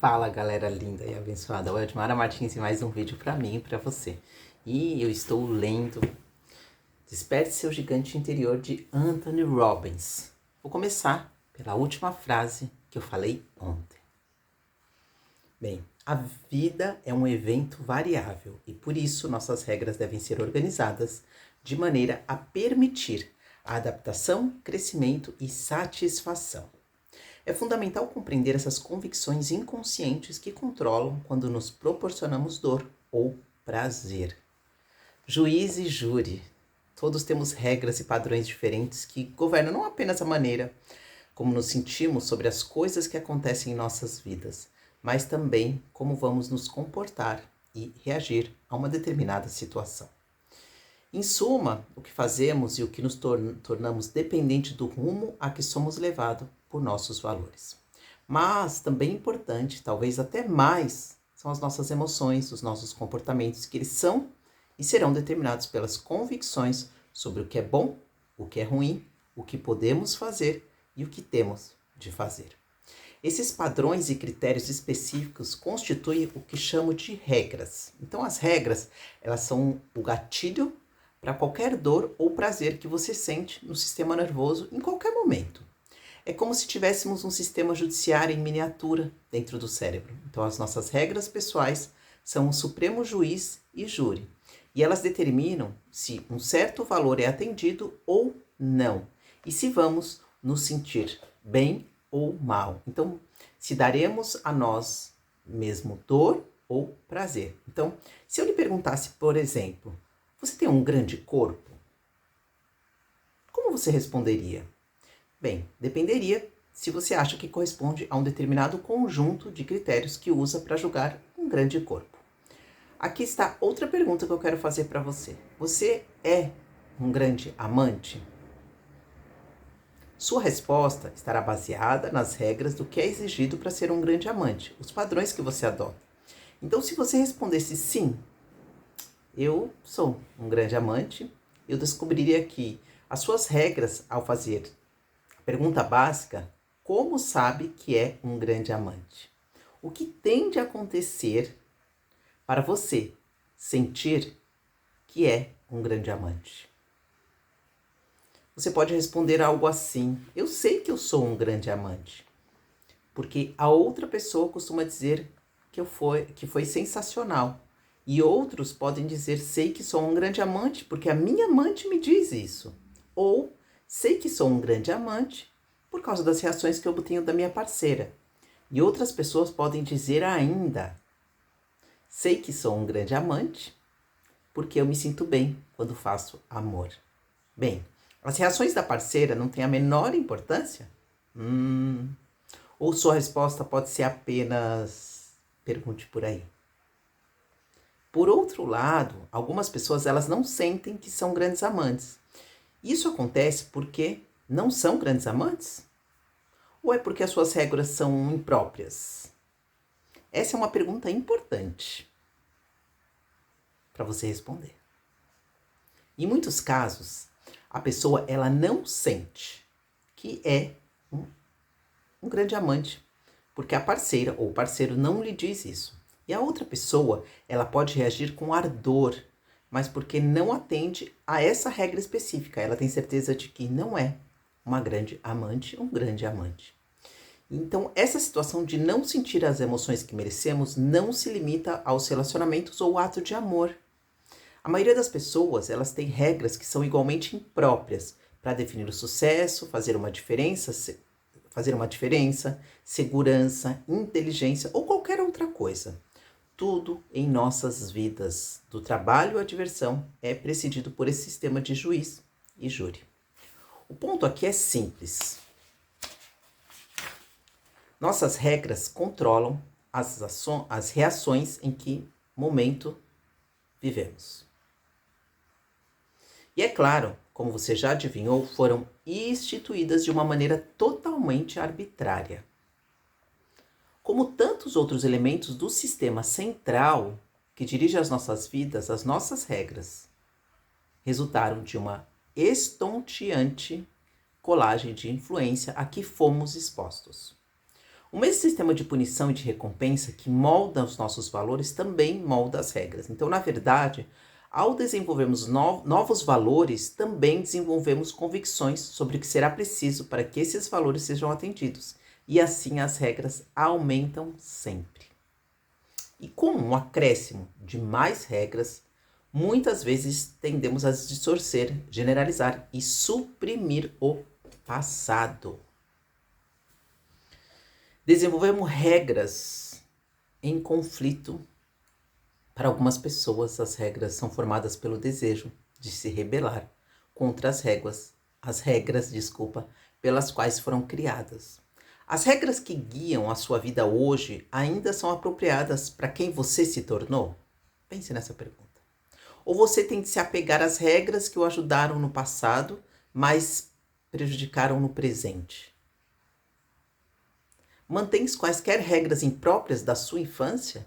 Fala, galera linda e abençoada, o Edmara Martins e mais um vídeo para mim e para você. E eu estou lendo Desperte Seu Gigante Interior de Anthony Robbins. Vou começar pela última frase que eu falei ontem. Bem, a vida é um evento variável e por isso nossas regras devem ser organizadas de maneira a permitir a adaptação, crescimento e satisfação. É fundamental compreender essas convicções inconscientes que controlam quando nos proporcionamos dor ou prazer. Juiz e júri. Todos temos regras e padrões diferentes que governam não apenas a maneira como nos sentimos sobre as coisas que acontecem em nossas vidas, mas também como vamos nos comportar e reagir a uma determinada situação. Em suma, o que fazemos e o que nos tornamos dependente do rumo a que somos levados por nossos valores. Mas também importante, talvez até mais, são as nossas emoções, os nossos comportamentos, que eles são e serão determinados pelas convicções sobre o que é bom, o que é ruim, o que podemos fazer e o que temos de fazer. Esses padrões e critérios específicos constituem o que chamo de regras. Então as regras, elas são o gatilho para qualquer dor ou prazer que você sente no sistema nervoso em qualquer momento. É como se tivéssemos um sistema judiciário em miniatura dentro do cérebro. Então as nossas regras pessoais são o supremo juiz e júri. E elas determinam se um certo valor é atendido ou não. E se vamos nos sentir bem ou mal. Então, se daremos a nós mesmo dor ou prazer. Então, se eu lhe perguntasse, por exemplo, você tem um grande corpo? Como você responderia? Bem, dependeria se você acha que corresponde a um determinado conjunto de critérios que usa para julgar um grande corpo. Aqui está outra pergunta que eu quero fazer para você. Você é um grande amante? Sua resposta estará baseada nas regras do que é exigido para ser um grande amante, os padrões que você adota. Então, se você respondesse sim, eu sou um grande amante, eu descobriria que as suas regras ao fazer a pergunta básica, como sabe que é um grande amante? O que tem de acontecer para você sentir que é um grande amante? Você pode responder algo assim: eu sei que eu sou um grande amante, porque a outra pessoa costuma dizer que foi sensacional. E outros podem dizer, sei que sou um grande amante, porque a minha amante me diz isso. Ou, sei que sou um grande amante por causa das reações que eu obtenho da minha parceira. E outras pessoas podem dizer ainda, sei que sou um grande amante porque eu me sinto bem quando faço amor. Bem, as reações da parceira não têm a menor importância? Ou sua resposta pode ser apenas, pergunte por aí. Por outro lado, algumas pessoas elas não sentem que são grandes amantes. Isso acontece porque não são grandes amantes? Ou é porque as suas regras são impróprias? Essa é uma pergunta importante para você responder. Em muitos casos, a pessoa ela não sente que é um grande amante, porque a parceira ou o parceiro não lhe diz isso. E a outra pessoa, ela pode reagir com ardor, mas porque não atende a essa regra específica. Ela tem certeza de que não é uma grande amante, um grande amante. Então, essa situação de não sentir as emoções que merecemos não se limita aos relacionamentos ou ao ato de amor. A maioria das pessoas, elas têm regras que são igualmente impróprias para definir o sucesso, fazer uma diferença, segurança, inteligência ou qualquer outra coisa. Tudo em nossas vidas, do trabalho à diversão, é presidido por esse sistema de juiz e júri. O ponto aqui é simples. Nossas regras controlam as reações em que momento vivemos. E é claro, como você já adivinhou, foram instituídas de uma maneira totalmente arbitrária. Como tantos outros elementos do sistema central que dirige as nossas vidas, as nossas regras resultaram de uma estonteante colagem de influência a que fomos expostos. O mesmo sistema de punição e de recompensa que molda os nossos valores também molda as regras. Então, na verdade, ao desenvolvermos novos valores, também desenvolvemos convicções sobre o que será preciso para que esses valores sejam atendidos. E assim as regras aumentam sempre. E com um acréscimo de mais regras, muitas vezes tendemos a distorcer, generalizar e suprimir o passado. Desenvolvemos regras em conflito. Para algumas pessoas, as regras são formadas pelo desejo de se rebelar contra as regras, pelas quais foram criadas. As regras que guiam a sua vida hoje ainda são apropriadas para quem você se tornou? Pense nessa pergunta. Ou você tem de se apegar às regras que o ajudaram no passado, mas prejudicaram no presente? Mantém quaisquer regras impróprias da sua infância?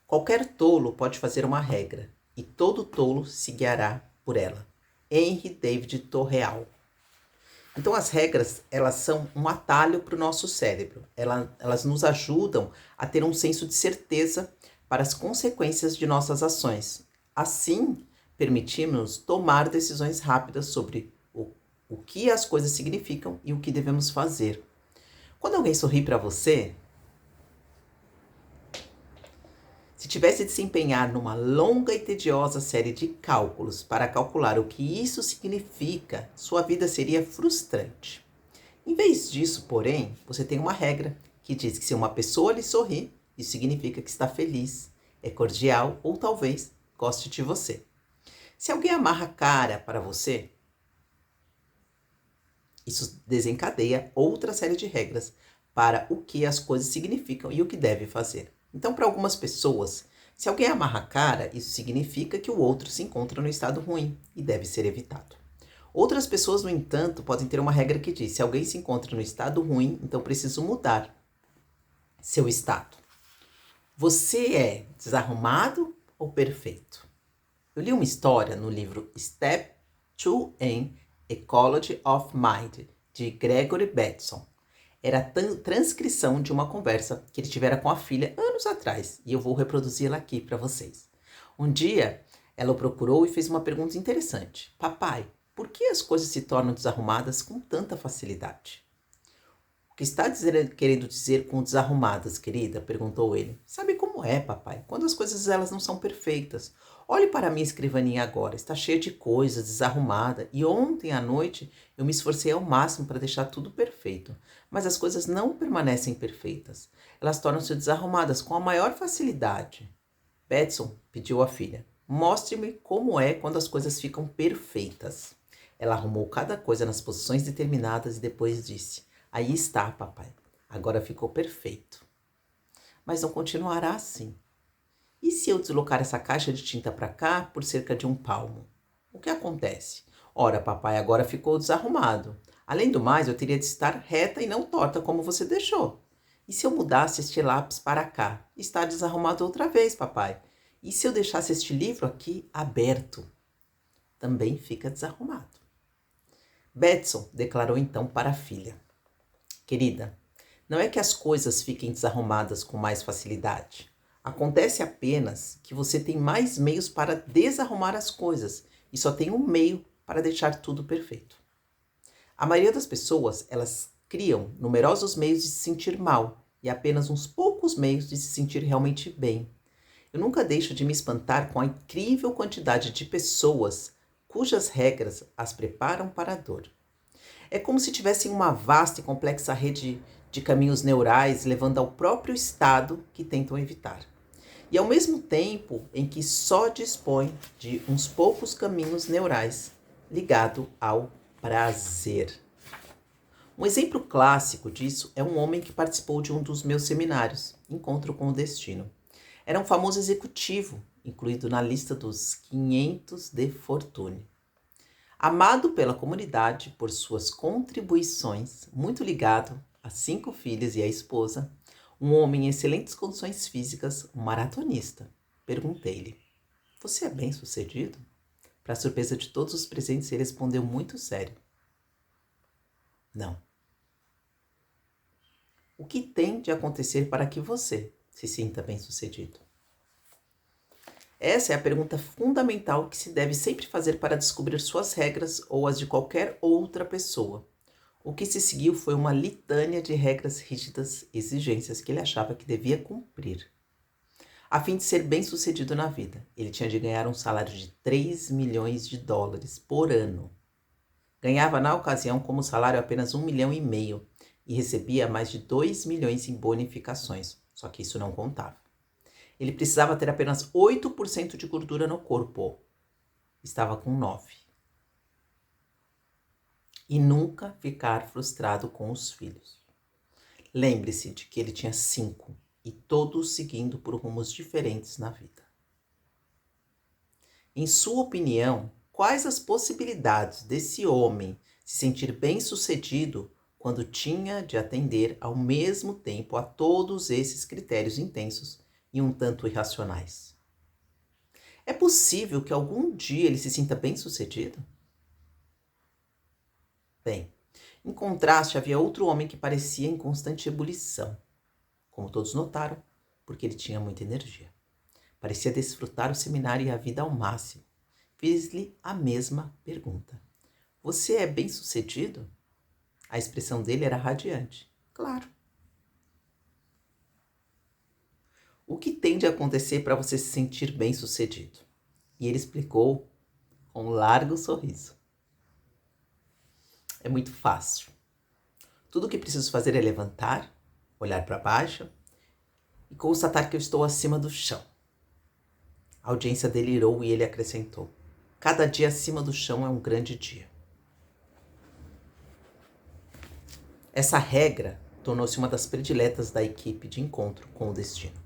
Qualquer tolo pode fazer uma regra, e todo tolo se guiará por ela. Henry David Thoreau. Então as regras, elas são um atalho para o nosso cérebro. Elas nos ajudam a ter um senso de certeza para as consequências de nossas ações. Assim, permitimos tomar decisões rápidas sobre o que as coisas significam e o que devemos fazer. Quando alguém sorri para você, se tivesse de se empenhar numa longa e tediosa série de cálculos para calcular o que isso significa, sua vida seria frustrante. Em vez disso, porém, você tem uma regra que diz que se uma pessoa lhe sorri, isso significa que está feliz, é cordial ou talvez goste de você. Se alguém amarra a cara para você, isso desencadeia outra série de regras para o que as coisas significam e o que deve fazer. Então, para algumas pessoas, se alguém amarra a cara, isso significa que o outro se encontra no estado ruim e deve ser evitado. Outras pessoas, no entanto, podem ter uma regra que diz: se alguém se encontra no estado ruim, então preciso mudar seu estado. Você é desarrumado ou perfeito? Eu li uma história no livro Step 2 in Ecology of Mind, de Gregory Bateson. Era a transcrição de uma conversa que ele tivera com a filha anos atrás, e eu vou reproduzi-la aqui para vocês. Um dia, ela o procurou e fez uma pergunta interessante. Papai, por que as coisas se tornam desarrumadas com tanta facilidade? O que está querendo dizer com desarrumadas, querida? Perguntou ele. Sabe como é, papai? Quando as coisas elas não são perfeitas. Olhe para a minha escrivaninha agora, está cheia de coisas, desarrumada. E ontem à noite eu me esforcei ao máximo para deixar tudo perfeito. Mas as coisas não permanecem perfeitas. Elas tornam-se desarrumadas com a maior facilidade. Betson pediu à filha, mostre-me como é quando as coisas ficam perfeitas. Ela arrumou cada coisa nas posições determinadas e depois disse, aí está, papai, agora ficou perfeito. Mas não continuará assim. E se eu deslocar essa caixa de tinta para cá por cerca de 1 palmo? O que acontece? Ora, papai, agora ficou desarrumado. Além do mais, eu teria de estar reta e não torta como você deixou. E se eu mudasse este lápis para cá? Está desarrumado outra vez, papai. E se eu deixasse este livro aqui aberto? Também fica desarrumado. Betson declarou então para a filha. Querida, não é que as coisas fiquem desarrumadas com mais facilidade. Acontece apenas que você tem mais meios para desarrumar as coisas e só tem um meio para deixar tudo perfeito. A maioria das pessoas, elas criam numerosos meios de se sentir mal e apenas uns poucos meios de se sentir realmente bem. Eu nunca deixo de me espantar com a incrível quantidade de pessoas cujas regras as preparam para a dor. É como se tivessem uma vasta e complexa rede de caminhos neurais levando ao próprio estado que tentam evitar. E ao mesmo tempo em que só dispõe de uns poucos caminhos neurais ligado ao prazer. Um exemplo clássico disso é um homem que participou de um dos meus seminários, Encontro com o Destino. Era um famoso executivo, incluído na lista dos 500 de fortune. Amado pela comunidade por suas contribuições, muito ligado a 5 filhos e a esposa, um homem em excelentes condições físicas, um maratonista. Perguntei-lhe, você é bem-sucedido? Para surpresa de todos os presentes, ele respondeu muito sério. Não. O que tem de acontecer para que você se sinta bem-sucedido? Essa é a pergunta fundamental que se deve sempre fazer para descobrir suas regras ou as de qualquer outra pessoa. O que se seguiu foi uma litânia de regras rígidas e exigências que ele achava que devia cumprir. A fim de ser bem-sucedido na vida, ele tinha de ganhar um salário de 3 milhões de dólares por ano. Ganhava na ocasião como salário apenas 1,5 milhão e recebia mais de 2 milhões em bonificações, só que isso não contava. Ele precisava ter apenas 8% de gordura no corpo, estava com 9%. E nunca ficar frustrado com os filhos. Lembre-se de que ele tinha 5 e todos seguindo por rumos diferentes na vida. Em sua opinião, quais as possibilidades desse homem se sentir bem-sucedido quando tinha de atender ao mesmo tempo a todos esses critérios intensos e um tanto irracionais? É possível que algum dia ele se sinta bem-sucedido? Bem, em contraste, havia outro homem que parecia em constante ebulição. Como todos notaram, porque ele tinha muita energia. Parecia desfrutar o seminário e a vida ao máximo. Fiz-lhe a mesma pergunta. Você é bem-sucedido? A expressão dele era radiante. Claro. O que tem de acontecer para você se sentir bem-sucedido? E ele explicou com um largo sorriso. É muito fácil. Tudo o que preciso fazer é levantar, olhar para baixo e constatar que eu estou acima do chão. A audiência delirou e ele acrescentou: cada dia acima do chão é um grande dia. Essa regra tornou-se uma das prediletas da equipe de encontro com o destino.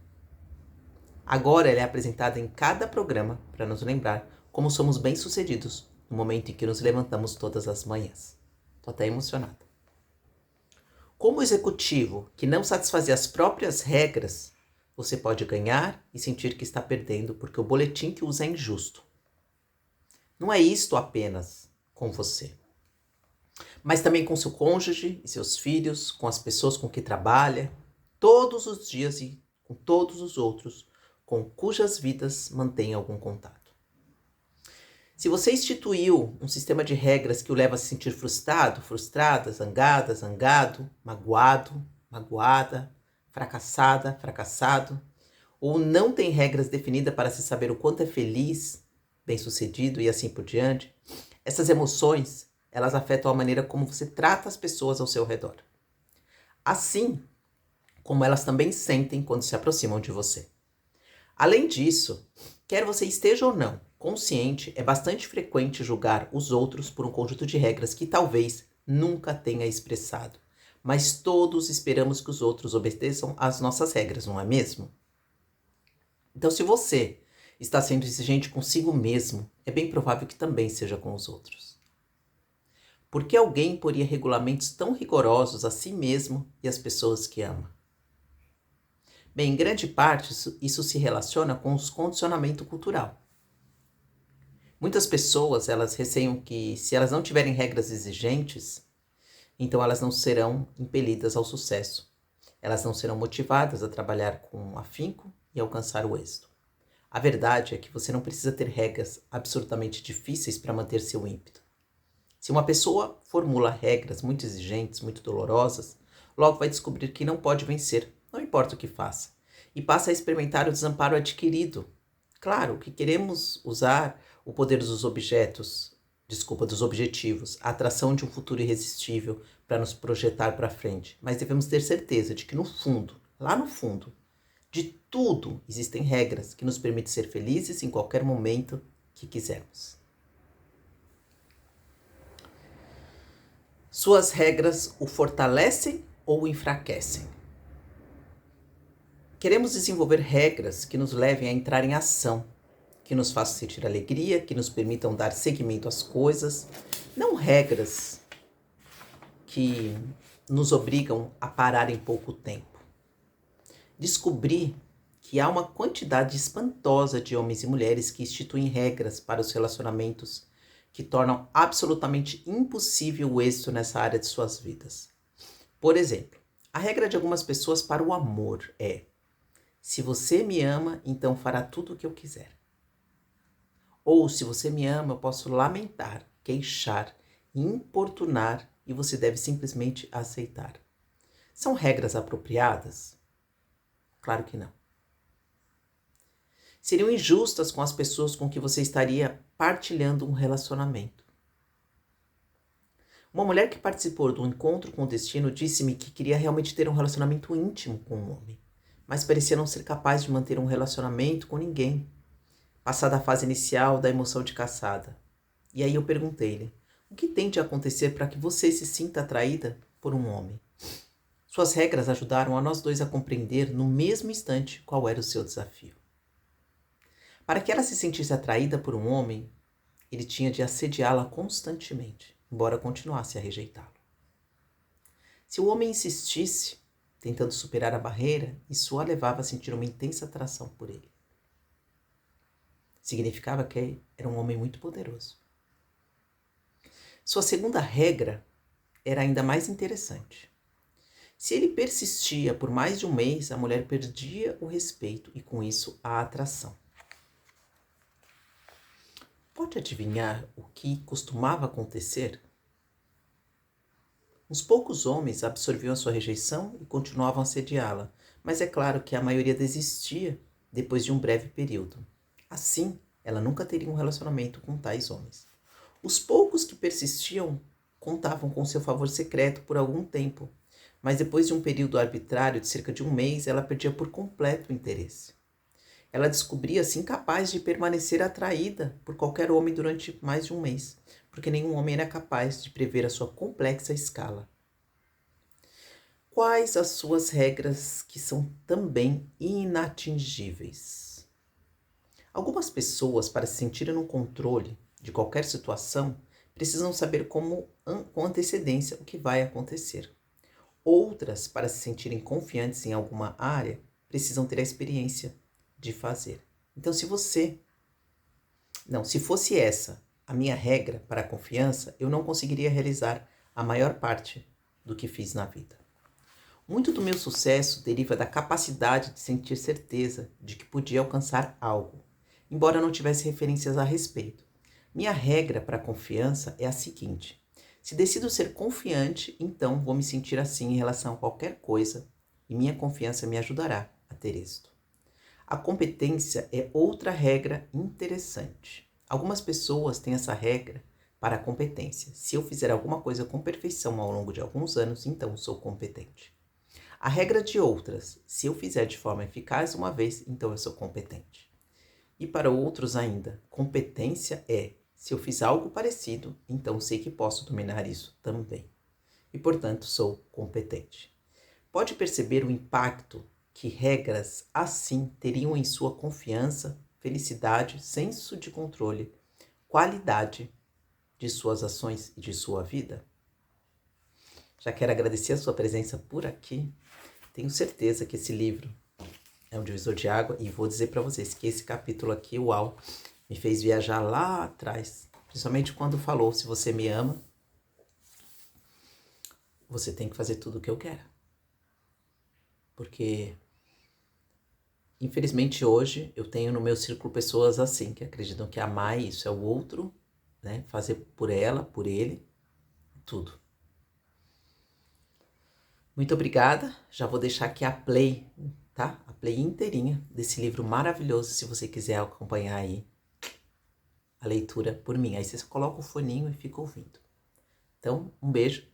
Agora ela é apresentada em cada programa para nos lembrar como somos bem-sucedidos no momento em que nos levantamos todas as manhãs. Estou até emocionada. Como executivo que não satisfazia as próprias regras, você pode ganhar e sentir que está perdendo porque o boletim que usa é injusto. Não é isto apenas com você, mas também com seu cônjuge e seus filhos, com as pessoas com que trabalha, todos os dias e com todos os outros com cujas vidas mantém algum contato. Se você instituiu um sistema de regras que o leva a se sentir frustrado, frustrada, zangada, zangado, magoado, magoada, fracassada, fracassado, ou não tem regras definidas para se saber o quanto é feliz, bem-sucedido e assim por diante, essas emoções, elas afetam a maneira como você trata as pessoas ao seu redor. Assim como elas também sentem quando se aproximam de você. Além disso, quer você esteja ou não consciente, é bastante frequente julgar os outros por um conjunto de regras que talvez nunca tenha expressado. Mas todos esperamos que os outros obedeçam às nossas regras, não é mesmo? Então, se você está sendo exigente consigo mesmo, é bem provável que também seja com os outros. Por que alguém poria regulamentos tão rigorosos a si mesmo e às pessoas que ama? Bem, em grande parte, isso se relaciona com o condicionamento cultural. Muitas pessoas, elas receiam que se elas não tiverem regras exigentes, então elas não serão impelidas ao sucesso. Elas não serão motivadas a trabalhar com afinco e alcançar o êxito. A verdade é que você não precisa ter regras absurdamente difíceis para manter seu ímpeto. Se uma pessoa formula regras muito exigentes, muito dolorosas, logo vai descobrir que não pode vencer, não importa o que faça, e passa a experimentar o desamparo adquirido. Claro que queremos usar o poder dos dos objetivos, a atração de um futuro irresistível para nos projetar para frente, mas devemos ter certeza de que no fundo, lá no fundo, de tudo existem regras que nos permitem ser felizes em qualquer momento que quisermos. Suas regras o fortalecem ou o enfraquecem? Queremos desenvolver regras que nos levem a entrar em ação, que nos façam sentir alegria, que nos permitam dar seguimento às coisas, não regras que nos obrigam a parar em pouco tempo. Descobri que há uma quantidade espantosa de homens e mulheres que instituem regras para os relacionamentos que tornam absolutamente impossível o êxito nessa área de suas vidas. Por exemplo, A regra de algumas pessoas para o amor é: se você me ama, então fará tudo o que eu quiser. Ou se você me ama, eu posso lamentar, queixar, importunar e você deve simplesmente aceitar. São regras apropriadas? Claro que não. Seriam injustas com as pessoas com que você estaria partilhando um relacionamento. Uma mulher que participou do encontro com o destino disse-me que queria realmente ter um relacionamento íntimo com um homem, mas parecia não ser capaz de manter um relacionamento com ninguém, passada a fase inicial da emoção de caçada. E aí eu perguntei-lhe: o que tem de acontecer para que você se sinta atraída por um homem? Suas regras ajudaram a nós dois a compreender no mesmo instante qual era o seu desafio. Para que ela se sentisse atraída por um homem, ele tinha de assediá-la constantemente, embora continuasse a rejeitá-lo. Se o homem insistisse, tentando superar a barreira, isso a levava a sentir uma intensa atração por ele. Significava que era um homem muito poderoso. Sua segunda regra era ainda mais interessante. Se ele persistia por mais de um mês, a mulher perdia o respeito e, com isso, a atração. Pode adivinhar o que costumava acontecer? Uns poucos homens absorviam a sua rejeição e continuavam a assediá-la, mas é claro que a maioria desistia depois de um breve período. Assim, ela nunca teria um relacionamento com tais homens. Os poucos que persistiam contavam com seu favor secreto por algum tempo, mas depois de um período arbitrário de cerca de um mês, ela perdia por completo o interesse. Ela descobria-se incapaz de permanecer atraída por qualquer homem durante mais de um mês, porque nenhum homem era capaz de prever a sua complexa escala. Quais as suas regras que são também inatingíveis? Algumas pessoas, para se sentirem no controle de qualquer situação, precisam saber com antecedência o que vai acontecer. Outras, para se sentirem confiantes em alguma área, precisam ter a experiência de fazer. Então, se fosse essa a minha regra para a confiança, eu não conseguiria realizar a maior parte do que fiz na vida. Muito do meu sucesso deriva da capacidade de sentir certeza de que podia alcançar algo, embora não tivesse referências a respeito. Minha regra para a confiança é a seguinte: se decido ser confiante, então vou me sentir assim em relação a qualquer coisa e minha confiança me ajudará a ter êxito. A competência é outra regra interessante. Algumas pessoas têm essa regra para a competência. Se eu fizer alguma coisa com perfeição ao longo de alguns anos, então sou competente. A regra de outras: se eu fizer de forma eficaz uma vez, então eu sou competente. E para outros ainda, competência é: se eu fiz algo parecido, então sei que posso dominar isso também. E, portanto, sou competente. Pode perceber o impacto que regras assim teriam em sua confiança, felicidade, senso de controle, qualidade de suas ações e de sua vida? Já quero agradecer a sua presença por aqui. Tenho certeza que esse livro é um divisor de água e vou dizer para vocês que esse capítulo aqui, uau, me fez viajar lá atrás, principalmente quando falou: se você me ama, você tem que fazer tudo o que eu quero. Porque, infelizmente, hoje eu tenho no meu círculo pessoas assim, que acreditam que amar isso é o outro, né? Fazer por ela, por ele, tudo. Muito obrigada. Já vou deixar aqui a play, tá? A play inteirinha desse livro maravilhoso, se você quiser acompanhar aí a leitura por mim. Aí você coloca o foninho e fica ouvindo. Então, um beijo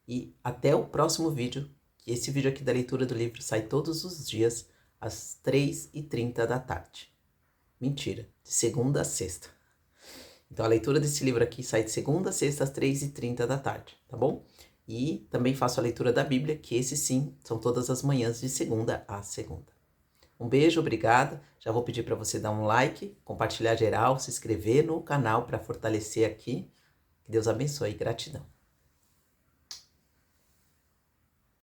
e até o próximo vídeo. Que esse vídeo aqui da leitura do livro sai todos os dias às 3h30 da tarde. Mentira, de segunda a sexta. Então a leitura desse livro aqui sai de segunda a sexta às 3h30 da tarde, tá bom? E também faço a leitura da Bíblia, que esse sim, são todas as manhãs de segunda a segunda. Um beijo, obrigada. Já vou pedir para você dar um like, compartilhar geral, se inscrever no canal para fortalecer aqui. Que Deus abençoe. Gratidão.